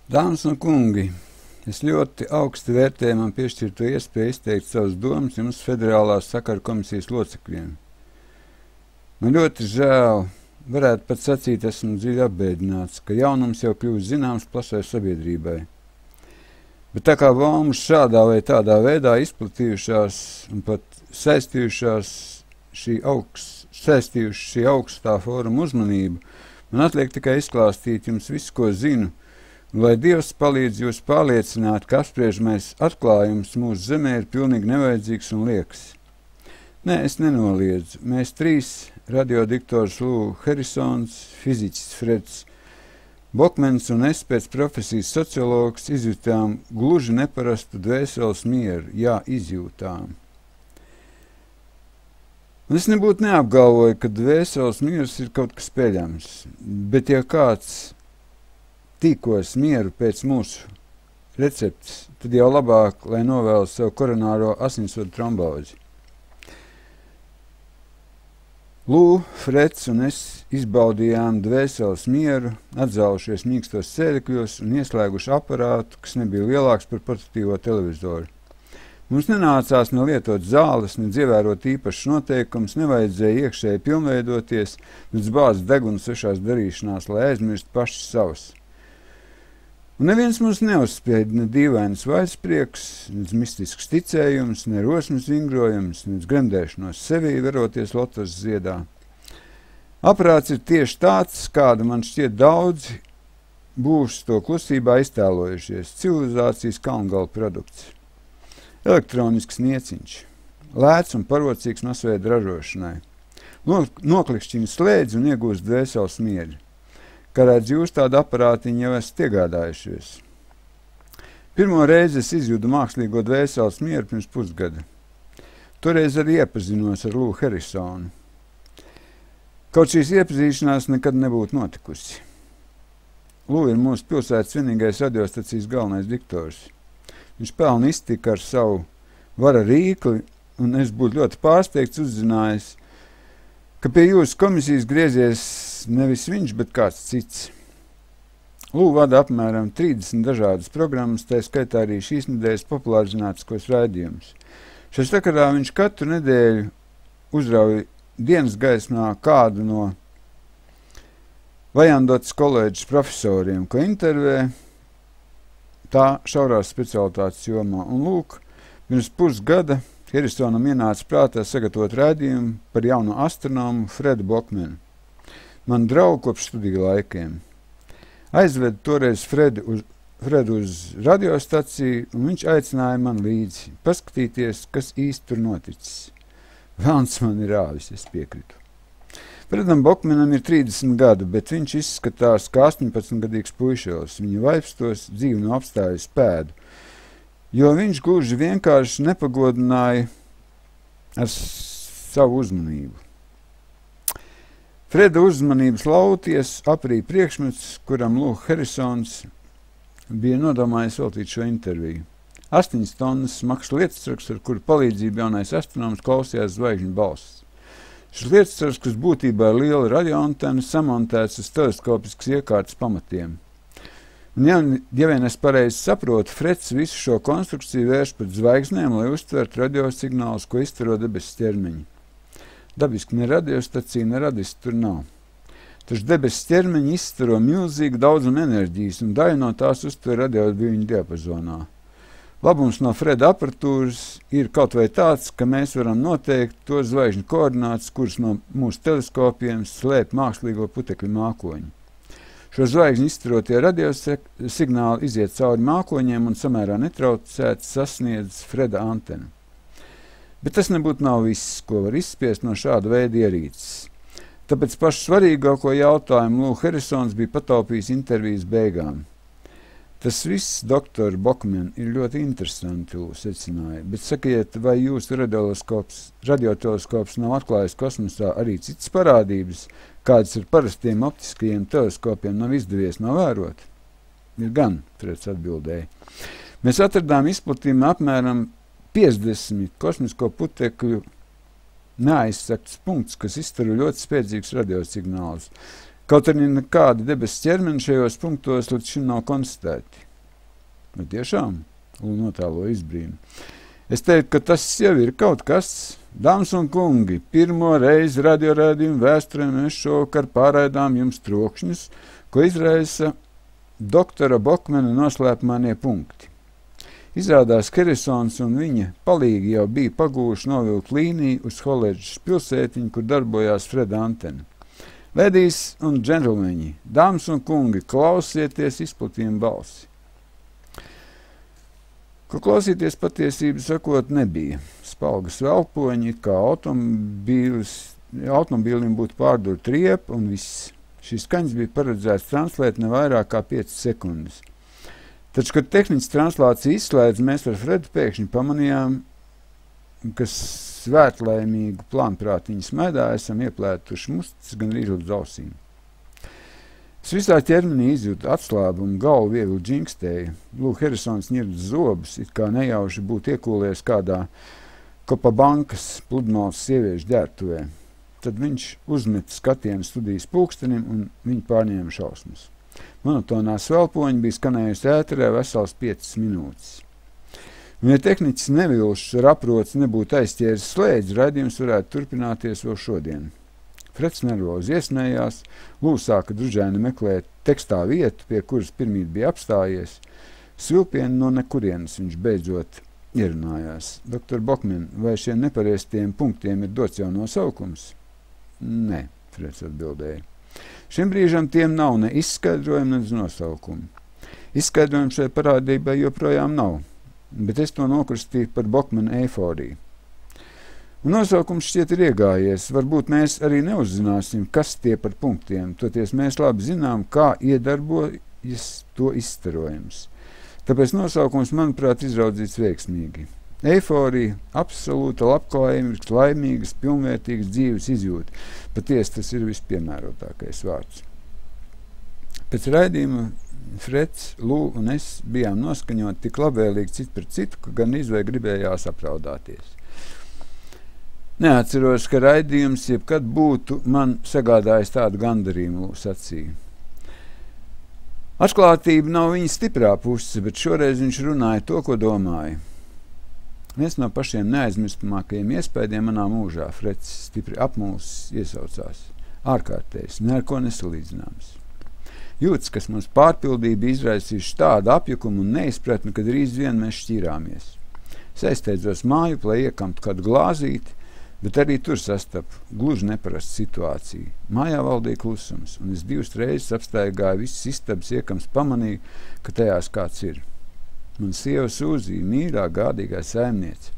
Dāmas un kungi, es ļoti augsti vērtēju man piešķirto iespēju izteikt savas domas jums Federālās sakaru komisijas locekļiem. Man ļoti žēl, varētu pat sacīt, esmu dziļi apbēdināts, ka jaunums jau kļūst zināms plašai sabiedrībai. Bet tā kā baumas šādā vai tādā veidā izplatījušās un pat saistījušas šī augstā fóruma uzmanību, man atliek tikai izklāstīt jums visu, ko zinu, un lai Dievs palīdz jūs pārliecināt, ka apspriežamais atklājums mūsu zemē ir pilnīgi nevajadzīgs un liekas. Nē, es nenoliedzu. Mēs trīs, radiodiktors Lū Harrisons, fiziķis Freds Bokmens un es pēc profesijas sociologs izjūtām gluži neparastu dvēseles mieru, jā, izjūtām. Un es nebūtu neapgalvoju, ka dvēseles miers ir kaut kas peļams, bet ja kāds tīkos mieru pēc mūsu receptes, tad jau labāk, lai novēlu sev koronāro asinsvadu trombozi. Lū, Freds un es izbaudījām dvēseles mieru, atzālušies mīkstos sēdekļos un ieslēguši aparātu, kas nebija lielāks par portatīvo televizoru. Mums nenācās ne lietot zāles, ne ievērot īpašas noteikumus, nevajadzēja iekšēji pilnveidoties, bet bāzt degunu svešās darīšanās, lai aizmirst paši savus. Un neviens mums neuzspēja ne dīvainas vaļasprieks, ne mistisks ticējums, ne rosmas vingrojums, ne gremdēšanos sevī, veroties lotos ziedā. Aparāts ir tieši tāds, kāda man šķiet daudzi būs to klusībā iztēlojušies. Civilizācijas kalngala produkts. Elektronisks nieciņš. Lēts un parocīgs masveida ražošanai. Noklikšķina slēdzi un iegūst dvēseles mieri. Kā redz, jūs tādu aparātiņu jau esat iegādājušies. Pirmo reizi es izjūtu mākslīgo dvēseles mieru pirms pusgada. Toreiz arī iepazinos ar Lū Harrisonu. Kaut šīs iepazīšanās nekad nebūtu notikusi. Lū ir mūsu pilsētas vienīgais radiostacijas galvenais diktors. Viņš pelna iztika ar savu vara rīkli, un es būtu ļoti pārsteigts uzzinājis, ka pie jūsu komisijas griezies nevis viņš, bet kāds cits. Lū vada apmēram 30 dažādas programmas, tā skaitā arī šīs nedēļas populārzinātniskos raidījumus. Šajā sakarā viņš katru nedēļu uzrauj dienas gaismā kādu no Vajandotas koledžas profesoriem, ko intervē tā šaurās specialitātes jomā. Un lūk, pirms pusgada Harrisonam ienāca prātā sagatavot raidījumu par jauno astronomu Fredu Bokmenu. Man draugu kopš studiju laikiem. Aizveda toreiz Fredu uz radiostaciju, un viņš aicināja man līdzi paskatīties, kas īsti tur noticis. Velns man ir āvis, es piekritu. Fredam Bokmenam ir 30 gadu, bet viņš izskatās kā 18-gadīgs puišelis. Viņa vaipstos dzīvi no apstājas pēdu, jo viņš gluži vienkārši nepagodināja ar savu uzmanību. Freda uzmanības lauties aprī priekšmets, kuram Lū Harrisons bija nodomājis veltīt šo interviju. 8 tonnas smags lietasargs, ar kuru palīdzību jaunais astronoms klausījās zvaigžņu balss. Šis lietasargs, kas būtībā ir liela radioantena, samontēts uz teleskopiskas iekārtas pamatiem. Un ja vien es pareizi saprotu, Freds visu šo konstrukciju vērš pret zvaigznēm, lai uztvertu radiosignālus, ko izstaro debesis ķermeņi. Dabiski ne radiostacija, ne radisti tur nav. Taču debesis ķermeņi izstaro milzīgu daudzumu enerģijas, un daļa no tās uztver radioviļņu diapazonā. Labums no Freda aparatūras ir kaut vai tāds, ka mēs varam noteikt to zvaigžņu koordinātus, kuras no mūsu teleskopiem slēp mākslīgo putekļu mākoņu. Šo zvaigžņu izstarotie radiosignāli iziet cauri mākoņiem un samērā netraucēti sasniedz Freda antenu. Bet tas nebūtu nav viss, ko var izspiest no šāda veida ierīces. Tāpēc pašu svarīgāko jautājumu Lū Harrisons bija pataupījis intervijas beigām. Tas viss, doktor Bokmen, ir ļoti interesanti, Lū secināja, bet sakiet, vai jūsu radioteleskops nav atklājis kosmosā arī citas parādības, kādas ar parastiem optiskajiem teleskopiem nav izdevies novērot? Ir gan, Freds atbildēja. Mēs atradām izplatījumu apmēram 50 kosmisko putekļu neaizsakts punkts, kas izstaro ļoti spēcīgus radiosignālus. Kaut arī nekādi debesu ķermeni šajos punktos līdz šim nav konstatēti. Vai tiešām? Notālo izbrīnu. Es teiktu, ka tas jau ir kaut kas. Dāmas un kungi, pirmo reizi radiorādījumu vēsturē mēs šovakar pārraidām jums trokšņus, ko izraisa doktora Bokmana noslēpumanie punkti. Izrādās, Harrisons un viņa palīgi jau bija pagūši novilkt līniju uz Holedžas pilsētiņu, kur darbojās Freda antena. Ladies un džentlmeņi, dāmas un kungi, klausieties izplatījumu balsi. Ko klausīties patiesību sakot nebija. Spalgas velpoņi, kā automobīlim būtu pārdurta riepa un viss. Šīs skaņas bija paredzēts translēt ne vairāk kā 5 sekundes. Taču, kad tehniķis translācija izslēdz, mēs ar Fredu pēkšņi pamanījām, ka svētlaimīgu plānprātiņu smēdā esam ieplētuši mustis gan arī līdz ausīm. Es visā ķermenī izjūtu atslābumu, galvu viegli džinkstēju. Harrisons ņird zobus, it kā nejauši būtu iekūlies kādā Kopabankas pludmales sieviešu ģērbtuvē. Tad viņš uzmet skatienu studijas pulkstenim un viņu pārņēma šausmas. Monotonā svelpoņa bija skanējusi ēterē vesels 5 minūtes. Un, ja tehniķis nevilšs ar aproci nebūtu aizķēris slēdzi, raidījums varētu turpināties vēl šodien. Freds nervozi iesmējās, sāka družēni meklēt tekstā vietu, pie kuras pirmīt bija apstājies. Svilpieni no nekurienes viņš beidzot ierunājās. Doktor Bokman, vai šiem nepareiztiem punktiem ir dots jau nosaukums? Nē, Freds atbildēja. Šim brīžam tiem nav ne izskaidrojumi, ne nosaukumi. Izskaidrojumi šai parādībai joprojām nav, bet es to nokristīju par Bokmana eiforiju. Un nosaukums šķiet ir iegājies. Varbūt mēs arī neuzzināsim, kas tie par punktiem, toties mēs labi zinām, kā iedarbojas to izstarojums. Tāpēc nosaukums, manuprāt, izraudzīts veiksmīgi. Eiforija, absolūta labklājības, laimīgas, pilnvērtīgas dzīves izjūta. Patiesi tas ir vispiemērotākais vārds. Pēc raidījuma Freds, Lū un es bijām noskaņoti tik labvēlīgi cits par citu, ka gan izvai gribējās apraudāties. Neatceros, ka raidījums jebkad būtu man sagādājis tādu gandarījumu, sacīja. Atklātība nav viņa stiprā puse, bet šoreiz viņš runāja to, ko domāja. Viens no pašiem neaizmirstamākajiem iespējiem manā mūžā, Freds stipri apmulsis iesaucās. Ārkārtējs, ne ar ko nesalīdzināms. Jūtas, kas mums pārpildīja, bija izraisījuši tādu apjukumu un neizpratni, kad drīz vien mēs šķīrāmies. Es aizsteidzos māju, lai iekamtu kādu glāzīti, bet arī tur sastapu gluži neparastu situāciju. Mājā valdīja klusums, un es 2 reizes apstaigāju visas istabas iekams, pamanīju, ka tajās kāds ir. Man sieva Sūzija, mīļā, gādīgā saimniece.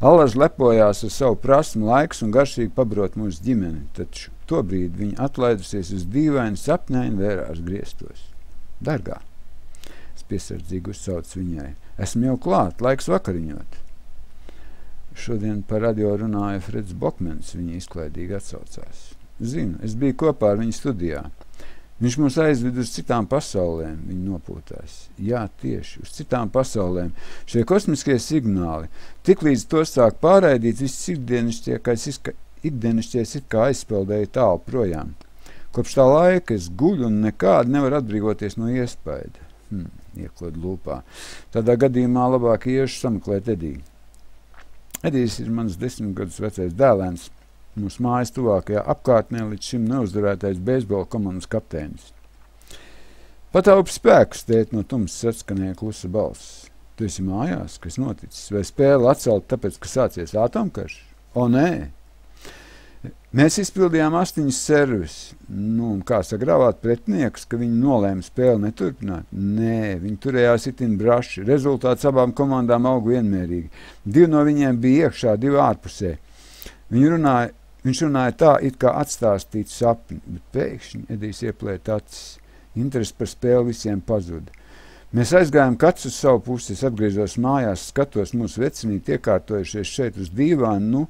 Allaž lepojās ar savu prasmu, laiks un garšīgi pabrot mūsu ģimeni, taču tobrīd viņa atlaidusies uz dīvaini sapņaini vērās griestos. Dargā, es piesardzīgi uzsaucu viņai, esmu jau klāt, laiks vakariņot. Šodien par radio runāja Freds Bokmans, viņa izklaidīgi atsaucās. Zinu, es biju kopā ar viņu studijā. Viņš mūs aizved uz citām pasaulēm, viņa nopūtās. Jā, tieši, uz citām pasaulēm. Šie kosmiskie signāli, tiklīdz to sāk pārraidīt, viss ikdienišķies it kā aizpeldēja tālu projām. Kopš tā laika es guļu un nekādi nevar atbrīvoties no iespaida. Ieklod lūpā. Tādā gadījumā labāk iešu sameklēt Ediju. Edijs ir mans 10 gadus vecais dēlēns. Mūsu mājas tuvākajā apkārtnē līdz šim neuzvarētais beisbola komandas kapteinis. Pataupi spēkus, tēt, no tumsas atskanēja klusa balss. Tu esi mājās, kas noticis? Vai spēle atcelt tāpēc, ka sācies atomkarš? O, nē! Mēs izpildījām 8 servis. Un kā sagrāvāt pretiniekus, ka viņi nolēma spēli neturpināt? Nē, viņi turējās itin braši. Rezultāts abām komandām auga vienmērīgi. 2 no viņiem bija iekšā, 2 ārpusē. Viņš runāja tā, it kā atstāstītu sapni, bet pēkšņi Edijs ieplēta acis. Interesi par spēli visiem pazuda. Mēs aizgājām katrs uz savu pusi, es atgriezos mājās, skatos mūsu vecinīti iekārtojušies šeit uz dīvānu,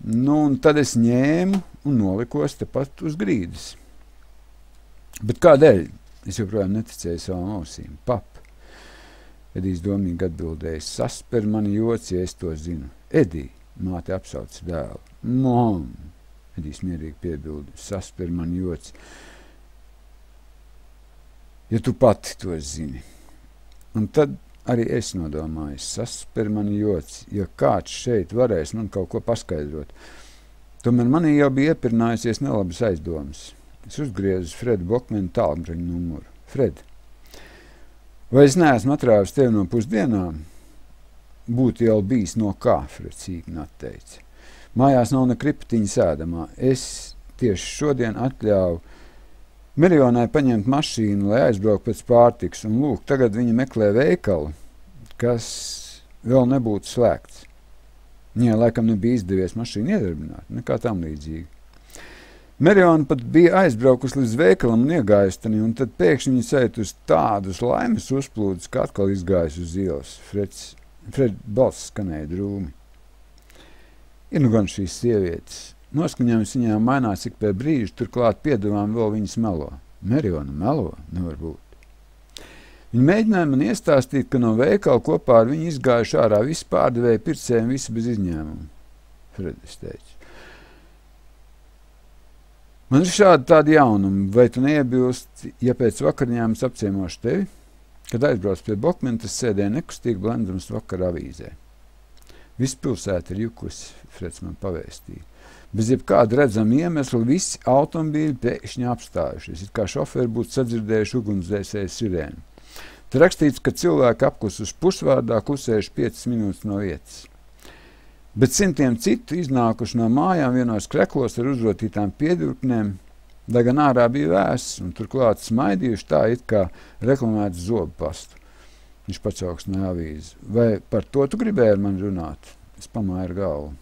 un tad es ņēmu un nolikos tepat uz grīdas. Bet kādēļ? Es joprojām neticēju savām ausīm. Pap! Edijs domīgi atbildēja, sasper mani joci, ja es to zinu. Edī! Māte apsauca dēlu. Mom! Edijs mierīgi piebilda, sasper man joci. ja tu pati to zini. Un tad arī es nodomāju, sasper mani joci, ja kāds šeit varēs man kaut ko paskaidrot. Tomēr manī jau bija iepirnājusies nelabas aizdomas. Es uzgriezu Fredu Bokmenu tālruņa numuru. Fred, vai es neesmu atrāvis tevi no pusdienām? Būtu jau bijis no kā, Fred sīkni atteica. Mājās nav ne kriptiņa sēdamā. Es tieši šodien atļauju Mirionai paņemt mašīnu, lai aizbrauktu pēc pārtiks, un lūk, tagad viņa meklē veikalu, kas vēl nebūtu slēgts. Viņai laikam nebija izdevies mašīnu iedarbināt, nekā tam līdzīgi. Miriona pat bija aizbraukusi līdz veikalam un iegājusi tani, un tad pēkšņi viņa sajūt uz tādus laimes uzplūdus, kā atkal izgājusi uz ielas. Fred balss skanēja drūmi. Ir nu gan šīs sievietes. Noskaņojums viņām mainās ik pēc brīža, turklāt piedevām vēl viņas melo. Miriona melo? Nevar būt. Viņa mēģināja man iestāstīt, ka no veikala kopā ar viņu izgājuši ārā visi pārdevēji pircēji, visi bez izņēmuma. Fredis teica. Man ir šādi tādi jaunumi, vai tu neiebilst, ja pēc vakariņām es apciemošu tevi? Kad aizbrauc pie Bokmena, tas sēdēja nekustīgi blendams vakara avīzē. Viss pilsēta ir jukusi, Freds man pavēstīja. Bez jebkāda redzama iemesla visi automobīļi pēkšņi apstājušies, it kā šoferi būtu sadzirdējuši ugunsdzēsēju sirēnu. Te rakstīts, ka cilvēki apklusuši pusvārdā klusējuši 5 minūtes no vietas. Bet simtiem citu iznākuši no mājām vienos kreklos ar uzrotītām piedurknēm, lai gan ārā bija vēss un turklāt smaidījuši tā, it kā reklamēts zobu pastu. Viņš pacauksmēja avīzi. Vai par to tu gribēji ar mani runāt? Es pamāju ar galvu.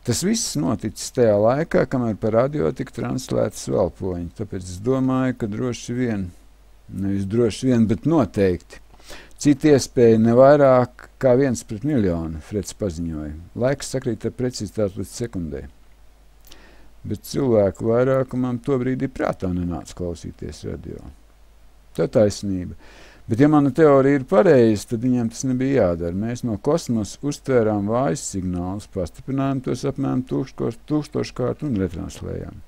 Tas viss noticis tajā laikā, kamēr par radio tika translētas svelpoņi, tāpēc es domāju, ka droši vien, nevis droši vien, bet noteikti. Cita iespēja ne vairāk kā 1/1,000,000, Freds paziņoja. Laiks sakrīt ar precizitāti līdz sekundē. Bet cilvēku vairākumam to brīdī prātā nenāca klausīties radio. Tā taisnība. Bet, ja mana teorija ir pareiza, tad viņiem tas nebija jādara. Mēs no kosmosa uztvērām vājas signālus, pastiprinājām tos apmēram 1000 kārtu un retranslējām.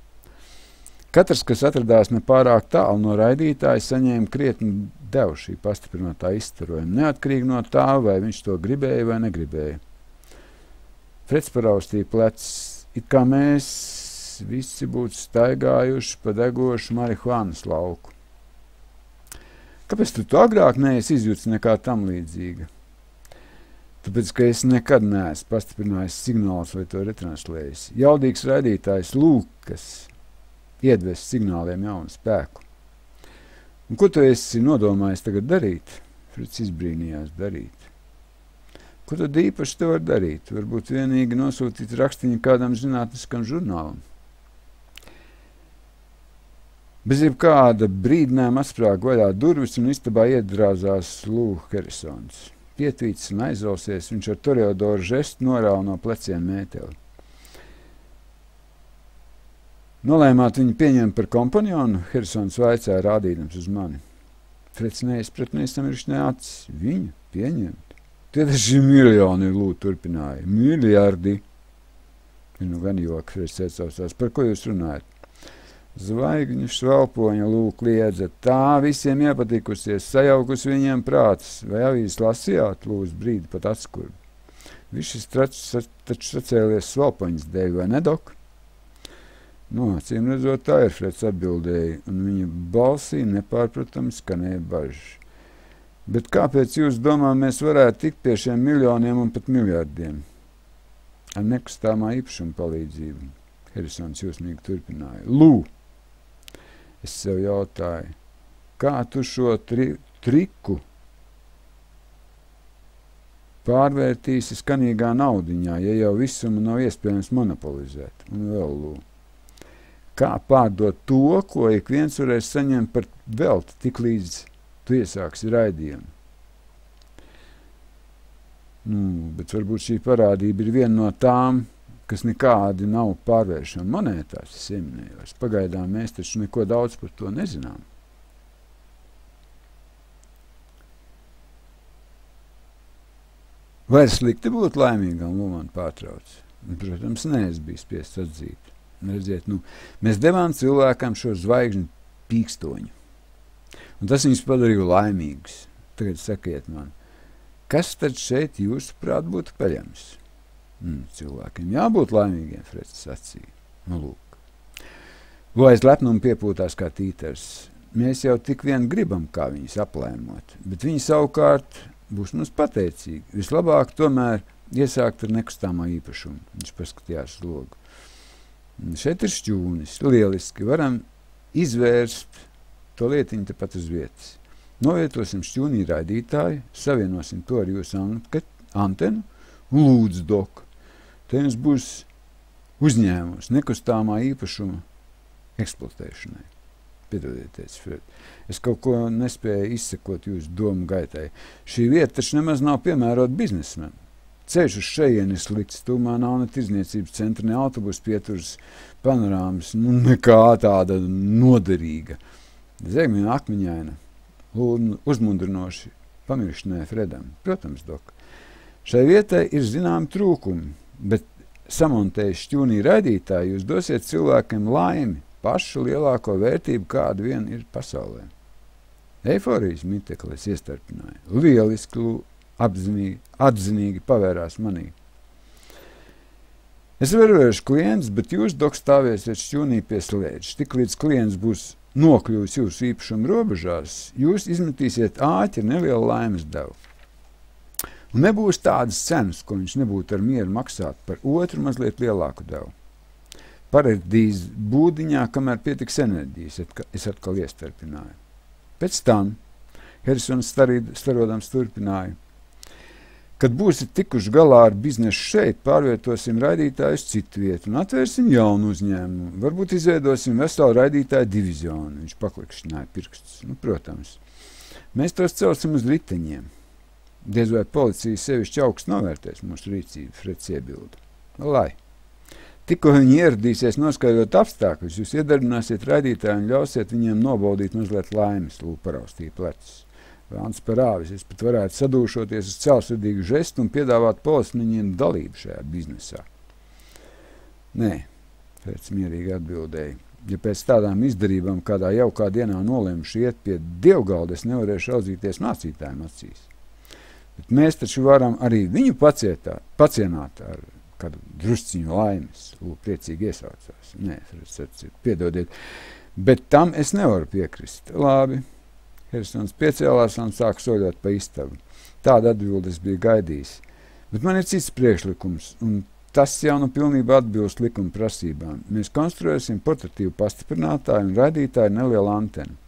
Katrs, kas atradās nepārāk tālu no raidītāja, saņēma krietni devu šī pastiprinātā izstarojuma, neatkarīgi no tā, vai viņš to gribēja vai negribēja. Freds paraustīja plecs, it kā mēs visi būtu staigājuši pa degošu marihuānas lauku. Kāpēc tu agrāk neesi izjūts nekā tam līdzīga? Tāpēc, ka es nekad neesmu pastiprinājis signālus vai to retranslējis. Jaudīgs raidītājs lūk, kas iedves signāliem jaunu spēku. Un ko tu esi nodomājis tagad darīt? Frits izbrīnījās darīt. Ko tad īpaši te var darīt? Varbūt vienīgi nosūtīt rakstiņu kādam zinātniskam žurnālam. Bez jebkāda brīdinājuma atsprāga vaļā durvis un istabā iedrāzās Lū Harrisons. Pietvīcis un aizrausies, viņš ar toreadoru žestu norāva no pleciem mēteli. Nolēmāt viņu pieņemt par kompanionu, Harrisons vaicāja rādīdams uz mani. Freds neizpratnēs samirkšanē acis. Viņu pieņemt? Tie taču miljoni, Lū turpināja. Miljardi. Nu gan joki, Freds iecaucās. Par ko jūs runājat? Zvaigņu svelpoņa Lū kliedza. Tā visiem iepatikusies, sajaukus viņiem prātus. Vai avīzes lasījāt, Lūs brīdi pat atskurbi? Viss šis taču sacēlies svelpoņas dēļ, vai ne, Dok? Nu, acīm redzot, tā ir, Freds atbildēja, un viņa balsī nepārprotami skanēja bažas. Bet kāpēc jūs domā, mēs varētu tikt pie šiem miljoniem un pat miljardiem? Ar nekustāmā īpašuma palīdzību. Harrisons jūsmīgi turpināja. Lū! Es sev jautāju, kā tu šo triku pārvērtīsi skanīgā naudiņā, ja jau visumu nav iespējams monopolizēt? Un vēl Lū. Kā pārdot to, ko ik viens varēs saņemt par velti, tik līdz tu iesāksi raidījumu? Bet varbūt šī parādība ir viena no tām, kas nekādi nav pārvēršana monētās, es ieminējos. Pagaidām mēs taču neko daudz par to nezinām. Vai ir slikti būt laimīgam, Lū man pārtrauc? Protams, nē, es biju spiests atzīt. Redziet, mēs devām cilvēkam šo zvaigžņu pīkstoņu. Un tas viņus padarīja laimīgus. Tagad sakiet man, kas tad šeit jūsuprāt būtu peļams? Cilvēkiem jābūt laimīgiem, Freds sacīja. Nu, lūk. Lojas lepnumu piepūtās kā tītars. Mēs jau tik vien gribam, kā viņus aplēmot, bet viņi savukārt būs mums pateicīgi. Vislabāk tomēr iesākt ar nekustāmā īpašumu. Viņš paskatījās uz logu. Šeit ir šķūnis, lieliski, varam izvērst to lietiņu tepat uz vietas. Novietosim šķūnī raidītāju, savienosim to ar jūsu antenu un lūdzu doku. Te jums būs uzņēmums nekustāmā īpašuma eksploatēšanai. Piedodieties, Fred. Es kaut ko nespēju izsekot jūsu domu gaitai. Šī vieta taču nemaz nav piemērota biznesmem. Ceļš uz šejieni ir slikts, tūmā nav ne tirdzniecības centra, ne autobusu pieturas panorāmas, nekā tāda noderīga. Zegmina akmeņaina, uzmundrinoši pamiršanai Fredam. Protams, dok. Šai vietai ir zināmi trūkumi, bet samontējuši šķūnī raidītāji, jūs dosiet cilvēkiem laimi, pašu lielāko vērtību, kāda vien ir pasaulē. Eiforijas miteklis iestarpināja. Lieliski, atzinīgi pavērās manī. Es varēšu klients, bet jūs, dok, stāvēsiet šķūnī pie slēdža. Tik līdz klients būs nokļuvis jūsu īpašuma robežās, jūs izmetīsiet āķi ar nelielu laimes devu. Un nebūs tādas cenas, ko viņš nebūtu ar mieru maksāt par otru mazliet lielāku devu. Paradīs būdiņā, kamēr pietiks enerģijas, es atkal iestarpināju. Pēc tam Harrisons starodams turpināja. Kad būsiet tikuši galā ar biznesu šeit, pārvietosim raidītāju uz citu vietu un atvērsim jaunu uzņēmumu. Varbūt izveidosim veselu raidītāju divizionu. Viņš paklikšķināja pirkstus. Nu, protams. Mēs tos celsim uz riteņiem. Diez vai policija sevišķi augstu novērtēs mūsu rīcību, Freds iebilda. Lai. Tikko viņi ieradīsies noskaidrot apstākļus, jūs iedarbināsiet raidītāju un ļausiet viņiem nobaudīt mazliet laimes, lūk paraustīja plecus. Vēlns par āvis, es pat varētu sadūšoties uz celsvedīgu žestu un piedāvāt polisniņiem dalību šajā biznesā. Nē, Freds mierīgi atbildēja. Ja pēc tādām izdarībām kādā jaukā dienā nolēmuši iet pie dievgalda, es nevarēšu raudzīties mācītājiem acīs. Bet mēs taču varam arī viņu pacienāt ar kādu drusciņu laimes. Lūk, priecīgi iesaucās. Nē, Freds sacīja, piedodiet, bet tam es nevaru piekrist. Labi. Harrisons piecēlās un sāk soļot pa istabu. Tāda atbildes bija gaidījis. Bet man ir cits priekšlikums, un tas jau nu pilnībā atbilst likuma prasībām. Mēs konstruēsim portatīvu pastiprinātāju un raidītāju nelielu antenu.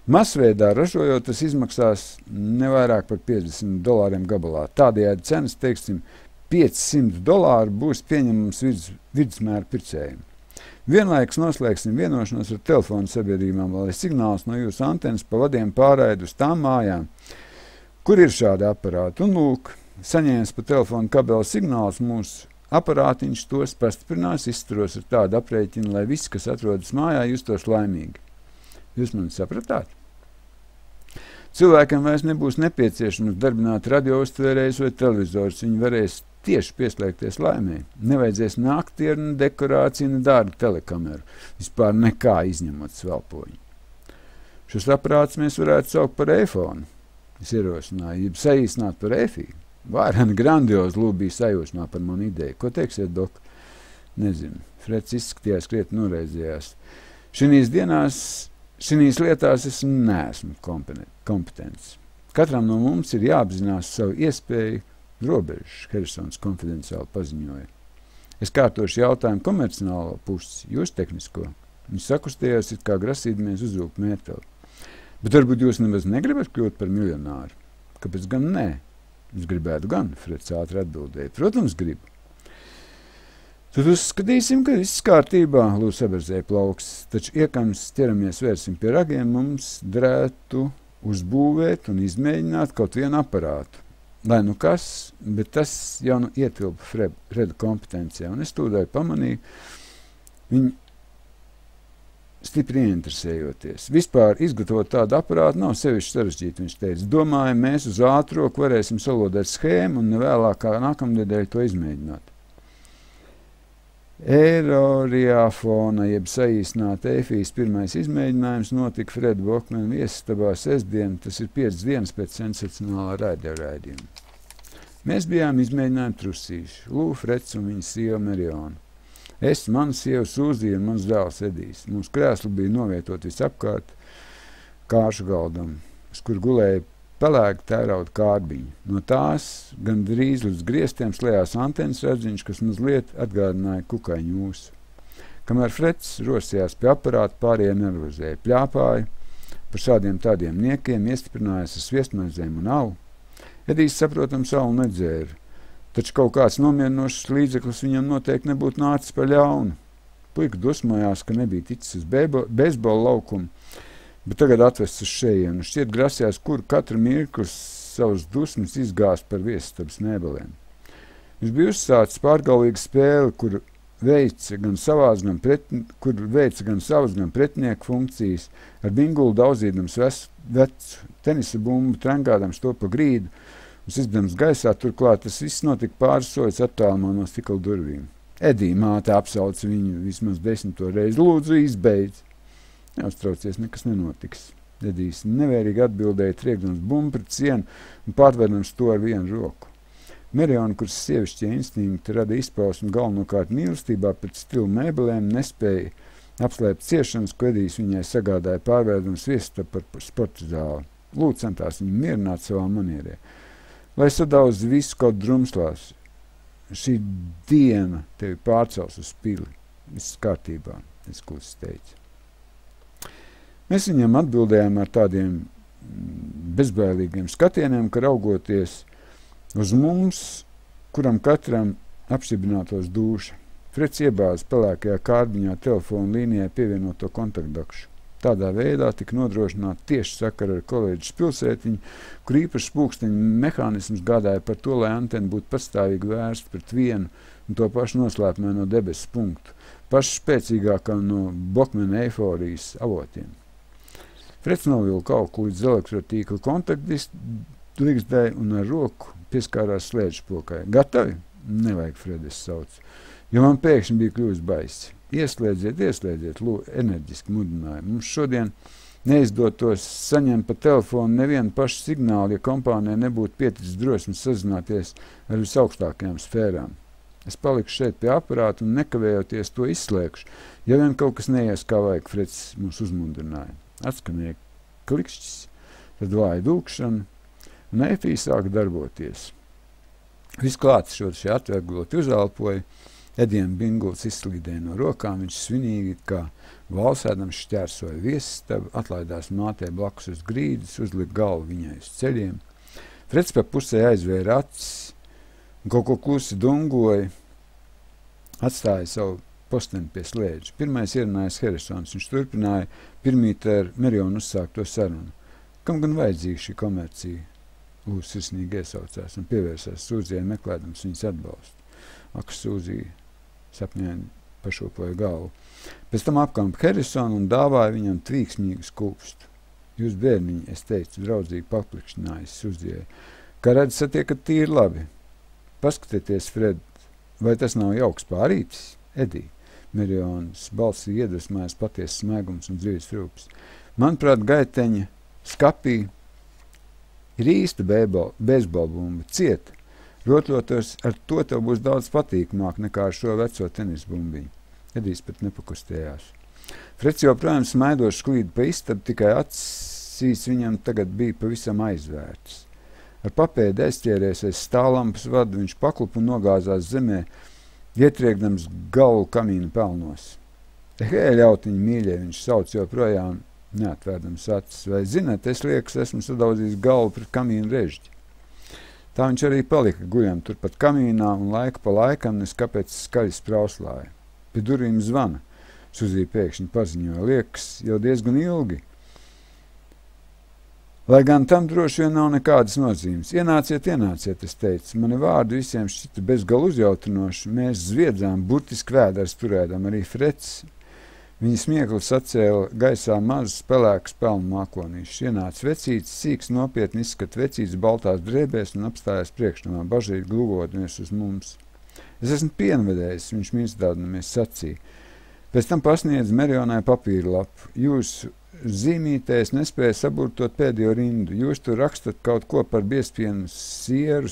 Masveidā ražojot, tas izmaksās nevairāk par $50 gabalā. Tādējādi cenas, teiksim, $500 būs pieņemams vidusmēra pircējiem. Vienlaikus noslēgsim vienošanos ar telefonu sabiedrībām, lai signāls no jūsu antenas pa vadiem pārraida uz tām mājām, kur ir šādi aparāti. Un lūk, saņēmis pa telefonu kabeli signāls, mūsu aparātiņš tos pastiprinās, izturos ar tādu aprēķinu, lai visi, kas atrodas mājā, justos laimīgi. Jūs mani sapratāt? Cilvēkiem vairs nebūs nepieciešams darbināt radiouztvērējus vai televizors, viņi varēs tieši pieslēgties laimē. Nevajadzēs naktiernu, dekorāciju un dārgu telekameru, vispār nekā izņemot svelpoņu. Šos aparātus mēs varētu saukt par iPhone. Es ierosināju, jeb saīsināt par EFI. Vairāk grandiozi lūbīja sajūsmā par manu ideju. Ko teiksiet, dok? Nezinu. Freds izskatījās krietni noreizējās. Šinīs lietās es neesmu kompetents. Katram no mums ir jāapzinās savu iespēju robežas, Harrisons konfidenciāli paziņoja. Es kārtošu jautājumu komercionālo pusi, jūs tehnisko. Viņš sakustējās, it kā grasīdamies uzvilkt mēteli. Bet varbūt jūs nemaz negribat kļūt par miljonāru? Kāpēc gan nē? Es gribētu gan, Freds ātri atbildēja. Protams, gribu. Tad uzskatīsim, ka viss kārtībā, lūdzu saberzēja plauks, taču iekams ķeramies vērsim pie ragiem, mums derētu uzbūvēt un izmēģināt kaut vienu aparātu. Lai nu kas, bet tas jau nu ietilpa Freda kompetencijā, un es tūdaļ pamanīju, viņi stipri ieinteresējoties. Vispār izgatavot tādu aparātu nav sevišķi sarežģīti, viņš teica. Domāju, mēs uz ātroku varēsim salodēt schēmu un nevēlāk kā nākamnedēļ to izmēģināt. Eiroriafona, jeb saīsināta EFIS pirmais izmēģinājums notika Freda Bokmana viesistabā sestdien, tas ir 5 dienas pēc sensacionālā raidījuma. Mēs bijām izmēģinājumi trusīši, Lū, Freds un viņa sieva Meriona. Es, mana sieva Sūzija un mans dēls Edijs. Mums krēsli bija novietot visapkārt kāršu galdam, uz kur gulēja pelēka tērauda kārbiņa. No tās gan drīz līdz griestiem slējās antenas radziņš, kas mazliet atgādināja kukaiņu mūsu. Kamēr Freds rosījās pie aparāta, pārējie nervozēja, pļāpāja par šādiem tādiem niekiem, iestiprinājās ar sviestmaizēm un alu. Edijs, saprotams, alu nedzēra, taču kaut kāds nomierinošs līdzeklis viņam noteikti nebūtu nācis par ļaunu. Puika dusmojās, ka nebija ticis uz beisbola laukumu, bet tagad atvests uz šejienu. Šķiet grasījās, kur katru mirkli savus dusmas izgāzt par viesistabas mēbelēm. Viņš bija uzsācis pārgalvīgu spēli, kur veica gan savas, gan pretinieku funkcijas, ar bingulu daudzīdams vecu tenisa bumbu, trenkādams to pa grīdu, un izbdams gaisā, turklāt tas viss notika pāris soļus attālumā no stikla durvīm. Edija māte apsauca viņu vismaz 10. reizi. Lūdzu, izbeidz! Neuztraucies, nekas nenotiks. Edijs nevērīgi atbildēja, triekdams bumbu pret sienu un pārvērnams to ar vienu roku. Meriona, kuras sievišķie instinkti rada izpausmi galvenokārt mīlestībā pēc stilu mēbelēm, nespēja apslēpt ciešanas, ko Edijs viņai sagādāja pārvērnams viesistabu par sporta zāli. Lūdzu centās viņu mierināt savā manierē. Lai sadauz visu kaut drumslās, šī diena tevi pārcels uz pili. Viss kārtībā, es klusi teicu. Mēs viņam atbildējām ar tādiem bezbailīgiem skatieniem, ka raugoties uz mums, kuram katram apšķibinātos dūša. Freds iebāza pelēkajā kārbiņā telefonu līnijai pievienoto kontaktdakšu. Tādā veidā tika nodrošināta tieši sakara ar kolēģis pilsētiņu, kur īpašs pulksteņu mehānisms gādāja par to, lai antena būtu pastāvīgi vērsta pret vienu un to pašu noslēpumaino debesu punktu, pašu spēcīgākā no Bokmana eiforijas avotiem. Freds novilka auku līdz elektrotīkla kontaktligzdai un ar roku pieskārās slēdžpokai. Gatavi? Nevajag, Fredes sauc, jo man pēkšņi bija kļuvis baisi. Ieslēdziet, enerģiski mudināja. Mums šodien neizdotos saņemt pa telefonu nevienu pašu signālu, ja kompānijai nebūtu pieticis drosmes sazināties ar visaugstākajām sfērām. Es palikšu šeit pie aparāta un nekavējoties to izslēgšu, ja vien kaut kas neies kā vajag, Freds mūs uzmundrināja. Atskanēja klikšķis, tad vāja dūkšana, un EFI sāka darboties. Viss klāts šie atvergloti uzalpoja, Edijam binguls izslīdēja no rokām, viņš svinīgi, kā valsēdams šķērsoja viesistabu, atlaidās mātē blakus uz grīdas, uzlika galvu viņai uz ceļiem. Freds pa pusē aizvēra acis un kaut ko klusi dungoja, atstāja savu posteni pie slēdža. Pirmais ierunājās Harrisons, viņš turpināja pirmīt ar Merionu uzsākto sarunu. Kam gan vajadzīga šī komercija? Lūs sirsnīgi iesaucās un pievērsās Sūzijai, meklēdams viņas atbalstu. Ak, Sūzija sapņēni pašopoja galvu. Pēc tam apkampa Harrisonu un dāvāja viņam tvīksmīgu skūpstu. Jūs bērniņi, es teicu, draudzīgi paplikšķinājis Sūzijai, kā redz satiekat tīri labi. Paskatieties, Fred, vai tas nav jauks pārītis? Edī, Merionas balsī iedvesmājas patiesas smēgums un dzīves rūpes. Manuprāt, gaiteņa skapī ir īsta beisbolbumba, cieta. Rotlotos, ar to tev būs daudz patīkamāk nekā ar šo veco tenis bumbiņu. Edijs pat nepakustējās. Freds joprojām smaidoši klīda pa istabu, tikai acīs viņam tagad bija pavisam aizvērts. Ar papēdi aizķēries aiz stāvlampas vadu, viņš paklupa un nogāzās zemē, ietriekdams galvu kamīna pelnos. Hei, ļautiņi mīļie, viņš sauc joprojām neatvērdams acis. Vai zināt, es liekas, esmu sadaudzījis galvu pret kamīnu režģi. Tā viņš arī palika guļam turpat kamīnā un laiku pa laikam neskapēc skaļi sprauslāja. Pie durvīm zvana. Sūzija pēkšņi paziņoja, liekas, jau diezgan ilgi. Lai gan tam droši vien nav nekādas nozīmes. Ienāciet, es teicu. Mani vārdi visiem šķita bezgalu uzjautrinoši. Mēs zviedzām, burtiski vēders turēdam, arī Freds. Viņa smieklis atcēla gaisā mazas pelēkas pelnu mākonīšas. Ienāca vecītis, sīks nopietni izskat vecītis baltās drēbēs un apstājās priekšnomā, bažīgi gluvodies uz mums. Es esmu pienvedējis, viņš mīnstādinamies sacīja. Pēc tam pasniedz Merionai papīra lapu. Jūsu zīmītēs nespēja saburtot pēdējo rindu. Jūs tur rakstat kaut ko par biezpienu sieru.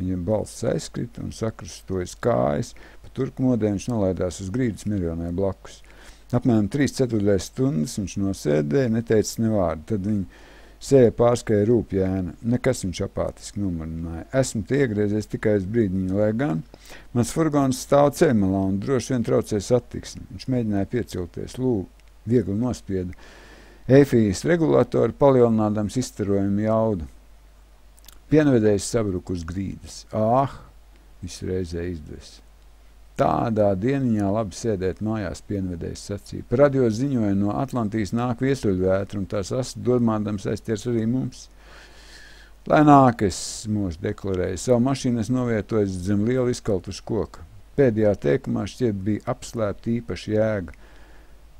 Viņam balss aizkrita un sakrustojas kājas. Pa turkmodē viņš nolaidās uz grīdas Merionai blakus. Apmēram 3/4 stundas viņš nosēdēja, neteica ne vārdu. Tad viņa sēja pārskrēja rūpjēna. Nekas viņš apātiski nomurināja. Esmu te iegriezies tikai uz brīdiņu, lai gan mans furgons stāv ceļmalā un droši vien traucē satiksmi. Viņš mēģināja piecilties. Viegli nospieda efijas regulātoru, palielinādams izstarojumu jaudu. Pienvedējs sabruka uz grīdas. Visu reizē izdevies. Tādā dieniņā labi sēdēt mājās, pienvedējs sacīja. Par radio ziņoja, no Atlantijas nāk viesuļvētra, un tās asas domādams aizties arī mums. Lai nāk, es mūs deklarēju. Savu mašīnu es novietoju zem liela izkaltuša koka. Pēdējā teikumā šķiet bija apslēpta īpaša jēga.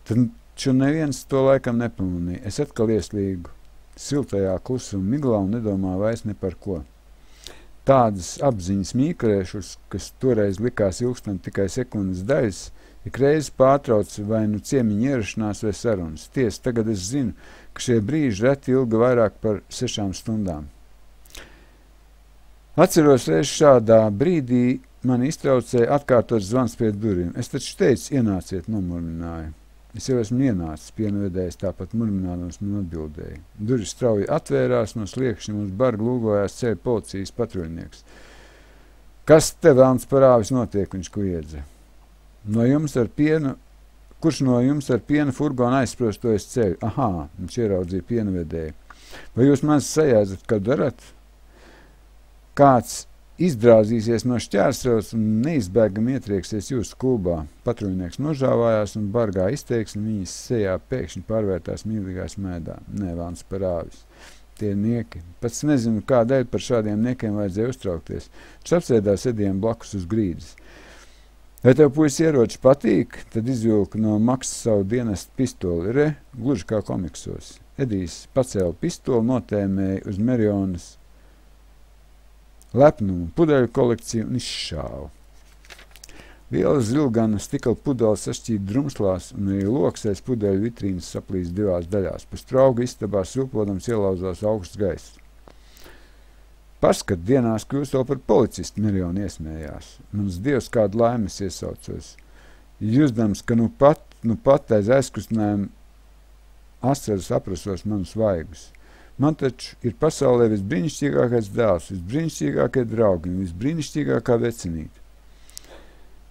Taču neviens to laikam nepamanīja. Es atkal ieslīgu siltajā klusuma miglā un nedomāju vairs ne par ko. Tādas apziņas mīkrēšus, kas toreiz likās ilgstam tikai sekundes daļas, ikreiz pārtrauc vai nu ciemiņu ierašanās vai sarunas. Tiesa, tagad es zinu, ka šie brīži reti ilga vairāk par 6 stundām. Atceros reiz šādā brīdī mani iztraucēja atkārtot zvans pie durvīm. Es taču teicu, ienāciet, nomurmināju. Es jau esmu ienācis, pienvedējis, tāpat murminādams man atbildēja. Durvis strauji atvērās, no sliekšņa mums bargi lūgojās ceļa policijas patruļnieks. Kas te vēlns par āvis notiek, viņš kliedza. Kurš no jums ar piena furgonu aizsprostojas ceļu? Viņš ieraudzīja pienvedēju. Vai jūs maz sajēdzat, kad darat? Kāds izdrāzīsies no šķērsravas un neizbēgami ietrieksies jūsu klubā. Patruļnieks nožāvājās un bargā izteiksmi viņas sejā pēkšņi pārvērtās mīlīgās mēdā. Nē, vēlns par āvis. Tie nieki. Pats nezinu, kādēļ par šādiem niekiem vajadzēja uztraukties. Viņš apsēdās Edijam blakus uz grīdas. Vai tev puisi ieroči patīk? Tad izvilka no maksas savu dienestu pistoli. Gluži kā komiksos. Edijs pacēla pistoli, notēmēja uz Merionas lepnumu pudeļu kolekciju un izšāva. Liela zilgana stikla pudeles sašķīta drumslās un arī loksēs pudeļu vitrīnas saplīs 2 daļās. Pa strauga istabā silpodams ielauzās augsts gaiss. Paskat, dienās kļūst vēl par policistu, Meriona iesmējās. Mans dievs, kādu laimes iesaucos. Jūsdams, ka nu pat aiz aizkustinājuma asaras aprasos manus vaigus. Man taču ir pasaulē visbrīnišķīgākais dēls, visbrīnišķīgākie draugi un visbrīnišķīgākā vecinīte.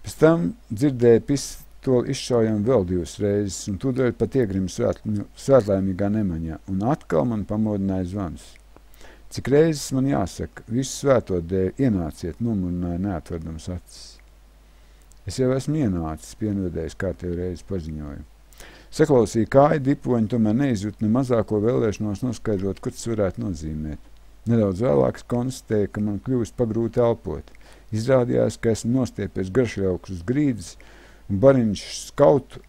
Pēc tam dzirdēja pistoli izšaujam vēl 2 reizes, un tūdaļ pat iegrim svētlaimīgā nemaņā, un atkal man pamodināja zvans. Cik reizes man jāsaka, visu svēto dēļ ienāciet, nomurināja neatverdams acis. Es jau esmu ienācis, pienvedējis, kā tev reizi paziņoju. Saklausīja kāju dipoņu, tomēr neizjūt ne mazāko vēlēšanos noskaidrot, ko tas varētu nozīmēt. Nedaudz vēlāk konstatēja, ka man kļūst pagrūti elpot. Izrādījās, ka esmu nostiepies garšļaukus uz grīdas, un bariņš skautu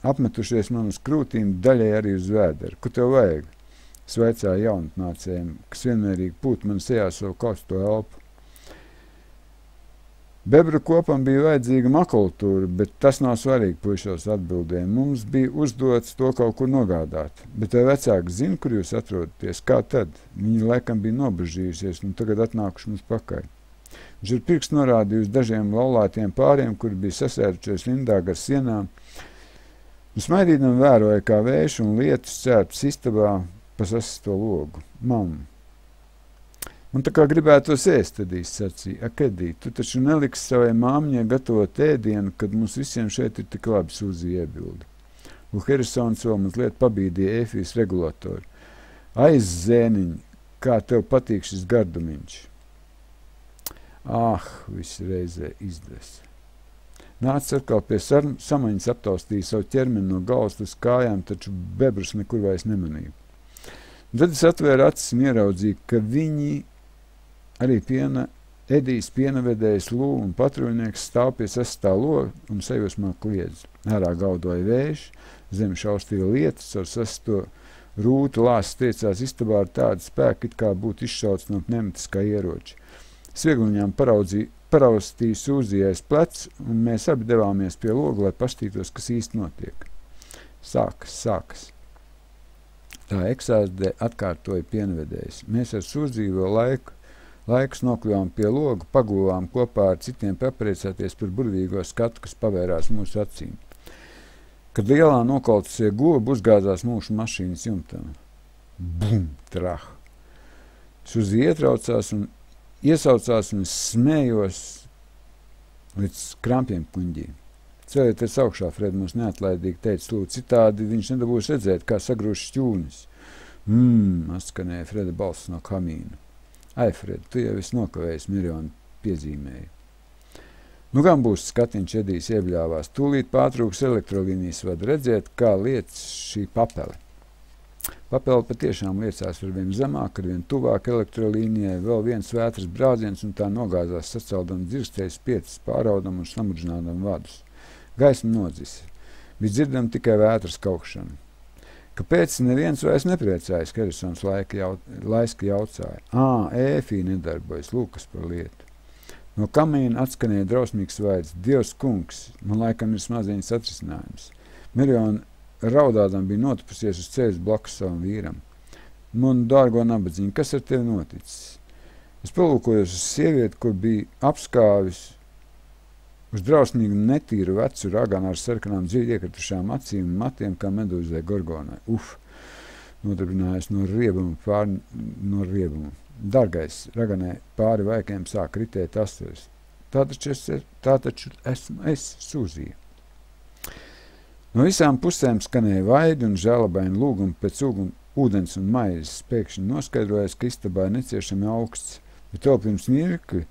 apmetušies man uz krūtīm, daļai arī uz vēderu. Ko tev vajag? Es vaicāju jaunatnācējiem, kas vienmērīgi pūt man sejā savu kausto elpu. Bebra kopam bija vajadzīga makultūra, bet tas nav svarīgi, puišos atbildēja. Mums bija uzdots to kaut kur nogādāt. Bet vai vecāki zina, kur jūs atrodaties? Kā tad? Viņi laikam bija nobežījusies un tagad atnākuši mums pakaļ. Viņš ar pirkstu norādīja uz dažiem laulātiem pāriem, kuri bija sasērušies rindā gar sienām. Un smaidīdam vēroja, kā vējš un lietus cērps istabā pa sasisto logu. Mamma. Man tā kā gribētos ēst, Edijs sacīja. Ak, Edī, tu taču neliksi savai māmiņai gatavot ēdienu, kad mums visiem šeit ir tik labi, Sūzija iebilda. Un Harrisons vēl mazliet pabīdīja efijas regulātoru. Zēniņ, kā tev patīk šis gardumiņš? Visi reizē izdes. Nāca atkal pie samaņas, aptaustīja savu ķermeni no galvas līdz kājām, taču bebras nekur vairs nemanīja. Tad es atvēru acis un ieraudzīju, ka viņi arī Edijs pienavedējs Lū un patruļnieks stāv pie sastā loga un sajūsmā kliedz. Ārā gaudoja vējš, zem šaustīja lietas, ar sasto rūtu lāsts triecās istabā ar tādu spēku, it kā būtu izšauts no pneumatiskā ieroča. Es viegliņām paraudzīju paraustīju Sūzijais plecu, un mēs abi devāmies pie loga, lai pastītos, kas īsti notiek. Sākas. Tā eksāzdē atkārtoja pienvedējs. Mēs ar Sūziju vēl laikus nokļuvām pie loga, paguvām kopā ar citiem papriecāties par burvīgo skatu, kas pavērās mūsu acīm. Kad lielā nokaltusie gobi uzgāzās mūsu mašīnas jumtam. Bum! Trah! Sūzija iesaucās un smējos līdz krampiem kuņģī. Celieties augšā, Fred, mums neatlaidīgi teica, lūdzu, citādi viņš nedabūs redzēt, kā sagrūž šķūnis. Atskanēja Freda balss no kamīna. Ai, Fred, tu jau esi nokavējis, Miriona piezīmēja. Nu, gan būs skatiņš Edijs iebļāvās. Tūlīt pārtrūks elektrolīnijas vada redzēt, kā liec šī papele. Papele patiešām liecās ar vien zemāk, ar vien tuvāk elektrolīnijai, vēl viens vētras brāziens un tā nogāzās saceldam dzirkstējas piecas, pāraudam un samudžinādam vadus. Gaisma nodzisa. Bija dzirdama tikai vētras kaukšana. Kāpēc neviens vairs nepriecājas, Harrisons laiski jaucāja. Ēfī nedarbojas, lūkas par lietu. No kamīna atskanēja drausmīgs vaids. Dievs kungs, man laikam ir smaziņas atrisinājums. Miriona raudādam bija notupusies uz ceļas blakus savam vīram. Man, dārgo nabadzīņu, kas ar tevi noticis? Es palūkojos uz sievieti, kur bija apskāvis uz drausmīgu netīru vecu raganu ar sarkanām dziļi iekritušām acīm un matiem, kā medūzai gorgonai. Nodarbinājās no riebuma. Dargais, raganai pāri vaikiem sāk ritēt asaras. Tā taču esmu es, Sūzija. No visām pusēm skanēja vaidi un žēlabaini lūgumi pēc ūdens un maizes. Pēkšņi noskaidrojas, ka istabā ir neciešami augsts, bet vēl pirms mirkli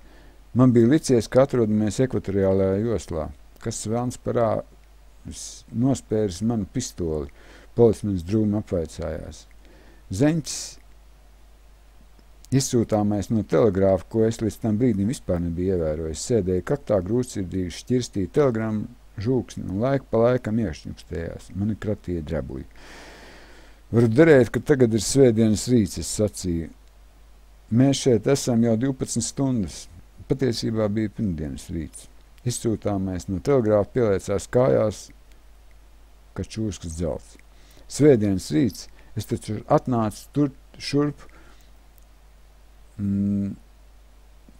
man bija licies, ka atrodamies ekvatoriālajā joslā. Kas vēlns nospēris manu pistoli, policmanis drūmi apvaicājās. Zeņķis izsūtāmais no telegrāfa, ko es līdz tam brīdim vispār nebija ievērojis, sēdēja kaktā grūtsirdīgi šķirstīja telegramu žūksni un laiku pa laikam iekšņukstējās. Mani kratīja drebuļi. Varu derēt, ka tagad ir svētdienas rīts, es sacīju. Mēs šeit esam jau 12 stundas. Patiesībā bija pirmdienas rīts. Izsūtāmais no telegrāfa pieliecās kājās, kā čūskas dzelts. Svētdienas rīts, es taču atnācu šurp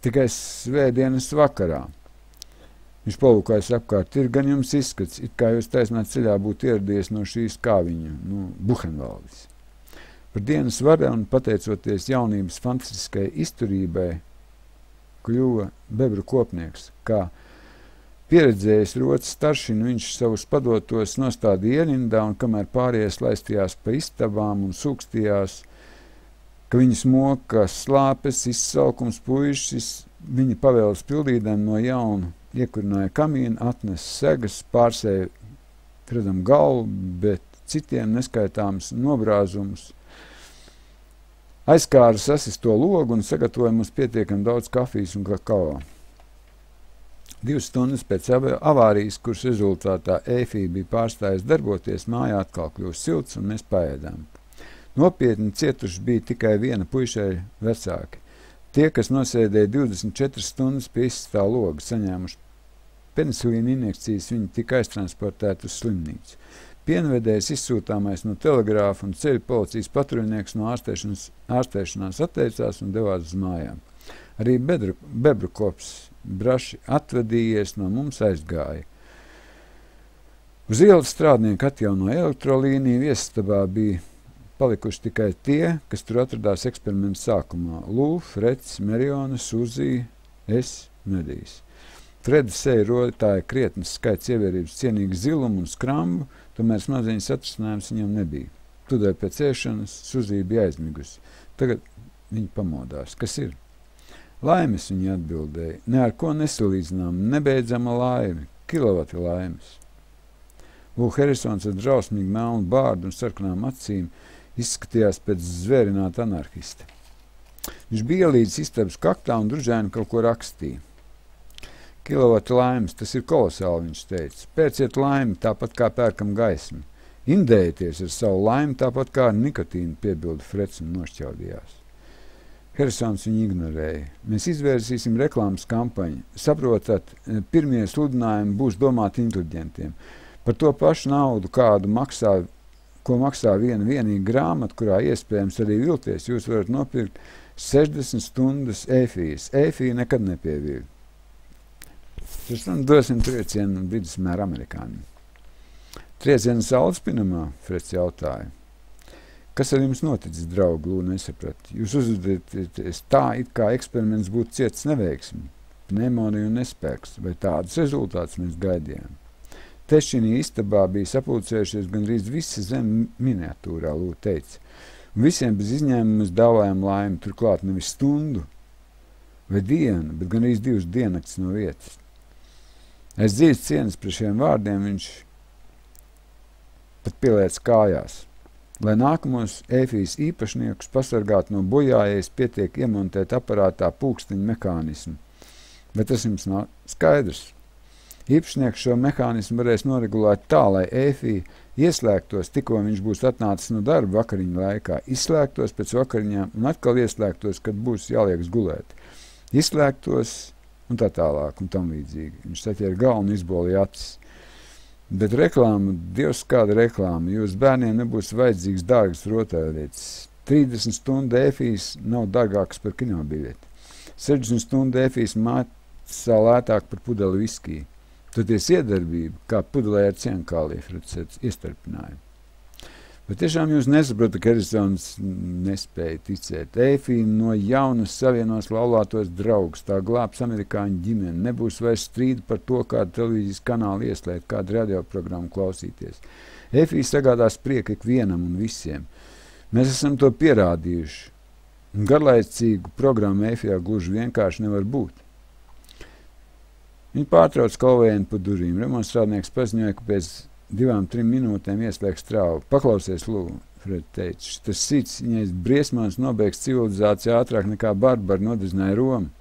tikai svētdienas vakarā. Viņš palūkājas apkārt, ir gan jums izskats, it kā jūs taisnā ceļā būtu ieradies no šīs kāviņa, Buhenvaldes. Par dienas varē un pateicoties jaunības fantastiskai izturībai, kļuva bebru kopnieks, kā pieredzējis rotas staršinu, viņš savus padotos nostādīja ierindā, un kamēr pārējais laistījās pa istabām un sūkstījās, ka viņas moka slāpes, izsaukums puišas, viņa pavēles pildīdami no jauna iekurināja kamīnu, atnes segas, pārsēja Fredam galvu, bet citiem neskaitāms nobrāzumus, aizkāra sasisto logu un sagatavoja mums pietiekami daudz kafijas un kakao. 2 stundas pēc avārijas, kuras rezultātā Ēfī bija pārstājis darboties, mājā atkal kļūst silts un mēs paēdām. Nopietni cietuši bija tikai viena puišai vecāki. Tie, kas nosēdēja 24 stundas pie izstā loga, saņēmuši penisilīna injekcijas, viņi tika aiztransportēti uz slimnīcu. Pienvedējs izsūtāmais no telegrāfa un ceļu policijas patruļnieks no ārstēšanās atteicās un devās uz mājām. Arī bebru kops braši atvedījies no mums aizgāja. Uz ielas strādnieki atjaunoja elektrolīniju, viesistabā bija palikuši tikai tie, kas tur atradās eksperimenta sākumā. Lū, Freds, Miriona, Sūzija, es, Medijs. Freda seja rodītāja krietnes skaits ievērības cienīgu zilumu un skrambu, tomēr smaziņas atrisinājums viņam nebija. Tūdaļ pēc ēšanas Sūzija bija aizmigusi. Tagad viņa pamodās. Kas ir? Laimes, viņa atbildēja. Ne ar ko nesalīdzinām, nebeidzama laime, kilovati laimes. Lū, Harrisons ar drausmīgu melnu bārdu un sarkanām acīm izskatījās pēc zvērināta anarhista. Viņš bija ielīdzis istabas kaktā un družēni kaut ko rakstīja. Kilovati laimes, tas ir kolosāli, viņš teica. Pērciet laimi, tāpat kā pērkam gaismu. Indējieties ar savu laimi, tāpat kā ar nikotīnu, piebilda Freds un nošķaudījās. Harrisons viņu ignorēja. Mēs izvērsīsim reklāmas kampaņu. Saprotat, pirmie sludinājumi būs domāti inteliģentiem. Par to pašu naudu, ko maksā viena vienīga grāmata, kurā iespējams arī vilties, jūs varat nopirkt 60 stundas efijas. Efija nekad nepievīļ. Pēc tam dosim triecienu vidusmēra amerikāņiem. Triecienu saulespinamā, Freds jautāja. Kas ar jums noticis, draugi, Lūna nesaprata? Jūs uzvedaties tā, it kā eksperiments būtu ciets neveiksmi, pneimonija un nespēks, vai tādus rezultātus mēs gaidījām. Te šī istabā bija sapulcējušies gandrīz visi zem miniatūrā, Lūna teica. Un visiem bez izņēmuma mēs dāvājam laimi, turklāt nevis stundu vai dienu, bet gandrīz 2 diennakts no vietas. Es dzīves cienas par šiem vārdiem viņš pat pieliec kājās. Lai nākamos efijas īpašniekus pasargātu no bojājējas, pietiek iemontēt aparātā pulksteņu mehānismu. Bet tas jums nav skaidrs. Īpašnieks šo mehānismu varēs noregulēt tā, lai efija ieslēgtos, tikko viņš būs atnācis no darba vakariņu laikā, izslēgtos pēc vakariņām un atkal ieslēgtos, kad būs jāliekas gulēt. Izslēgtos un tā tālāk un tam līdzīgi. Viņš saķēra galvu un izbolīja acis. Bet reklāma, Dievs kāda reklāma, jūs bērniem nebūs vajadzīgs dārgas rotaļlietas. 30 stundu efijas nav dārgākas par kinobiļeti. 60 stundu efijas maksā lētāk par pudeli viskiju. Toties iedarbība, kā pudelē ar cienkāliju, Freds iestarpināja. Bet tiešām jūs nesaprotat, ka Harrisons nespēja ticēt. Efija no jaunas savienos laulātos draugus, tā glābs amerikāņu ģimeni. Nebūs vairs strīdu par to, kādu televīzijas kanālu ieslēgt, kādu radioprogrammu klausīties. Efija sagādās prieku ikvienam un visiem. Mēs esam to pierādījuši. Garlaicīgu programmu Efijā gluži vienkārši nevar būt. Viņi pārtrauc kalvējienu pa durvīm. Remonstrādnieks paziņoja, ka pēc 2-3 minūtēm ieslēgs trauku. Paklausies, Lū, Fred teica. Tas cits, viņais briesmās nobeigs civilizāciju ātrāk nekā Barbara nodezināja Romu.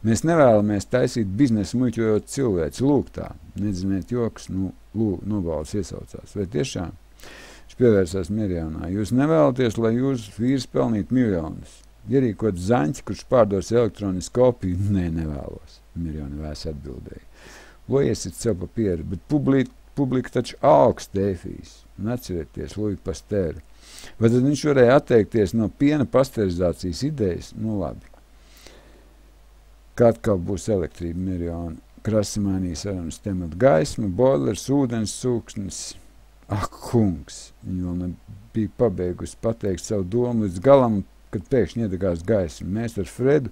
Mēs nevēlamies taisīt biznesu muļķojot cilvēci. Lūk tā, nedziniet joks, Lū, nobalts iesaucās. Vai tiešām? Viņš pievērsās Mirjaunā. Jūs nevēlaties, lai jūsu vīrs pelnītu miljonus. Ierīkot zaņķi, kurš pārdos elektronisku kopiju? Nē, nevēlos. Mirjauna vēs atbildēja. Lojiesiet sev pa pieru, bet publika taču augst efijas. Un atcerieties, Luju Pastēru. Vai tad viņš varēja atteikties no piena pasterizācijas idejas? Nu labi. Kā atkal būs elektrība, Mirjauna? Krasi mainīja sarunas tematu gaismu, boilers, ūdens sūksnis. Ak, kungs! Viņa vēl nebija pabeigusi pateikt savu domu līdz galam, kad pēkšņi iedegās gaismu. Mēs ar Fredu,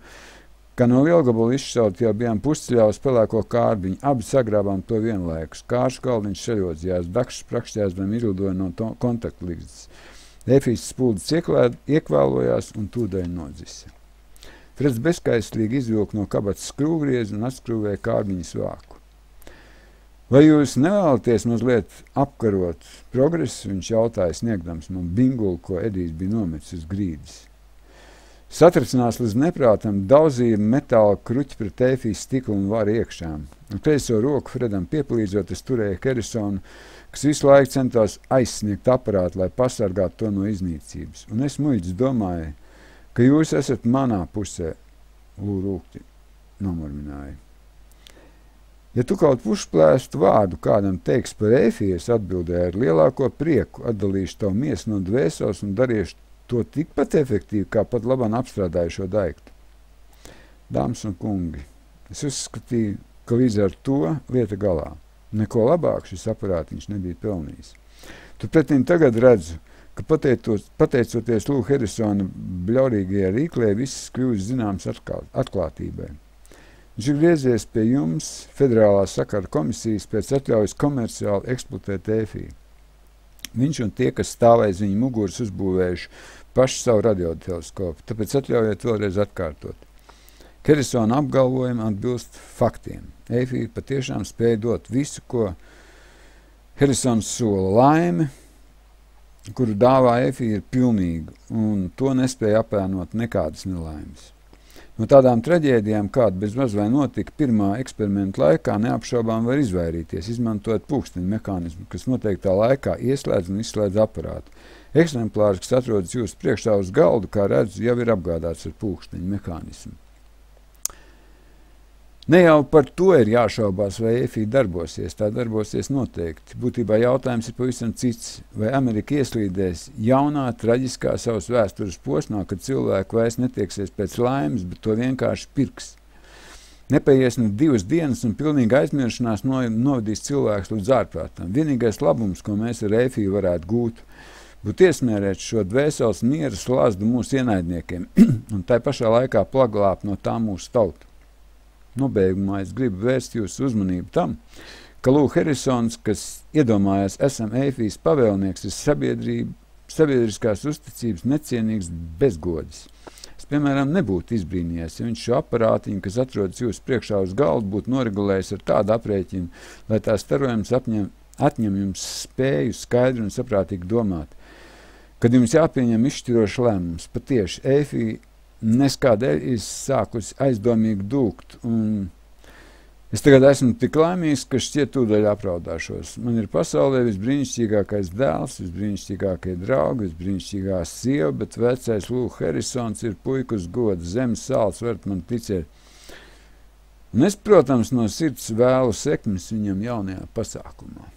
kā no lielgabalu izšaut, jau bijām pusceļā uz pelēko kārbiņu. Abi sagrābām to vienlaikus. Kāršu galdiņš šaļodzījās, dakšas prakšķējās, bet izlidoja no kontaktlīdzes. Efijas spuldes iekvēlojās un tūdaļ nodzisa. Freds bezskaislīgi izvilka no kabatas skrūvgriezi un atskrūvēja kārbiņas vāku. Vai jūs nevēlaties mazliet apkarot progresu? Viņš jautāja, sniegdams man bingulu, ko Edijs bija nometis uz grīdas. Satricinās līdz neprātam, daudzīja metāla kruķi pret efijas stiklu un varu iekšām. Un kreiso roku Fredam piepalīdzot, es turēju Harrisonu, kas visu laiku centās aizsniegt aparātu, lai pasargātu to no iznīcības. Un es muļķis domāju, ka jūs esat manā pusē, Lūrūkti nomurmināja. Ja tu kaut pušplēstu vārdu kādam teiks par efiju, es atbildēju ar lielāko prieku, atdalīšu tavu miesu no dvēseles un darīšu to tikpat efektīvi, kā pat labāk apstrādāju šo daiktu. Dāmas un kungi, es uzskatīju, ka līdz ar to lieta galā. Neko labāk šis aparātiņš nebija pelnījis. Turpretim tagad redzu, ka pateicoties Lū Harrisona bļaurīgajai rīklē, viss kļūst zināms atklātībai. Viņš ir griezies pie jums Federālā sakara komisijas pēc atļaujas komerciāli eksploatēt efiju. Viņš un tie, kas stāvēs viņa muguras, uzbūvējuši pašu savu radioteleskopu, tāpēc atļaujiet vēlreiz atkārtot. Harrisona apgalvojumi atbilst faktiem. Efija patiešām spēja dot visu, ko Harrisons sola. Laime, kuru dāvā efija, ir pilnīga, un to nespēja apēnot nekādas nelaimes. No tādām traģēdijām, kāda bezmaz vai notika pirmā eksperimenta laikā, neapšaubām var izvairīties, izmantojot pulksteņa mehānismu, kas noteiktā laikā ieslēdz un izslēdz aparātu. Eksemplārs, kas atrodas jūsu priekšā uz galda, kā redzu, jau ir apgādāts ar pulksteņa mehānismu. Ne jau par to ir jāšaubās, vai EFI darbosies. Tā darbosies noteikti. Būtībā jautājums ir pavisam cits. Vai Amerika ieslīdēs jaunā, traģiskā savas vēstures posmā, kad cilvēki vairs netieksies pēc laimes, bet to vienkārši pirks. Nepaies ne 2 dienas un pilnīga aizmiršanās novadīs cilvēks līdz ārprātam. Vienīgais labums, ko mēs ar EFI varētu gūt, būtu iesmērēt šo dvēseles miera slazdu mūsu ienaidniekiem un tai pašā laikā paglābt no tā mūsu tautu. Nobeigumā es gribu vērst jūsu uzmanību tam, ka Lū Harrisons, kas iedomājās esam EFIs pavēlnieks, ir sabiedriskās uzticības necienīgs bezgodis. Es, piemēram, nebūtu izbrīnījies, ja viņš šo aparātiņu, kas atrodas jūsu priekšā uz galda, būtu noregulējis ar tādu aprēķinu, lai tā starojums atņem jums spēju skaidri un saprātīgi domāt. Kad jums jāpieņem izšķirošs lēmums, patieši EFI neskādēļ ir sākusi aizdomīgi dūkt, un es tagad esmu tik laimīgs, ka šķiet tūdaļ apraudāšos. Man ir pasaulē visbrīnišķīgākais dēls, visbrīnišķīgākie draugi, visbrīnišķīgā sieva, bet vecais Lū Harrisons ir puikas gods, zemes sāls, varat man ticēt. Un es, protams, no sirds vēlu sekmes viņam jaunajā pasākumā.